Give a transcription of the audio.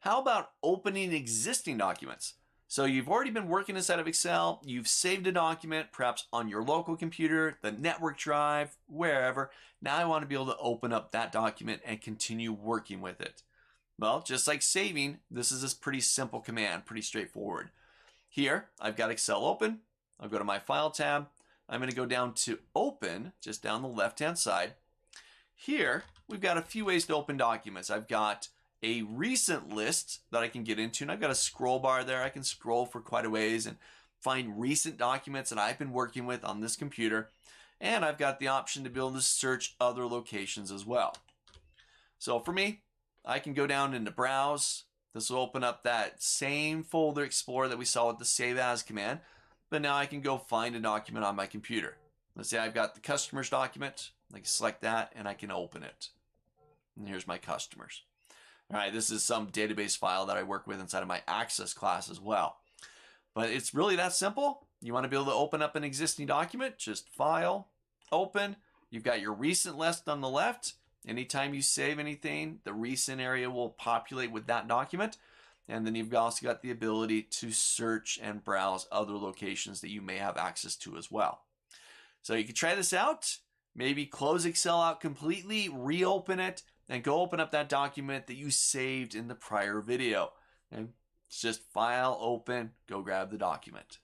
How about opening existing documents? So you've already been working inside of Excel, you've saved a document, perhaps on your local computer, the network drive, wherever. Now I want to be able to open up that document and continue working with it. Well, just like saving, this is a pretty simple command, pretty straightforward. Here, I've got Excel open. I'll go to my File tab. I'm going to go down to Open, just down the left-hand side. Here, we've got a few ways to open documents. I've got a recent list that I can get into, and I've got a scroll bar there. I can scroll for quite a ways and find recent documents that I've been working with on this computer. And I've got the option to be able to search other locations as well. So for me, I can go down into Browse. This will open up that same folder explorer that we saw with the Save As command, but now I can go find a document on my computer. Let's say I've got the customers document. I can select that and I can open it. And here's my customers. All right, this is some database file that I work with inside of my Access class as well. But it's really that simple. You want to be able to open up an existing document, just File, Open. You've got your recent list on the left. Anytime you save anything, the recent area will populate with that document. And then you've also got the ability to search and browse other locations that you may have access to as well. So you can try this out. Maybe close Excel out completely, reopen it, and go open up that document that you saved in the prior video. And it's just File, Open, go grab the document.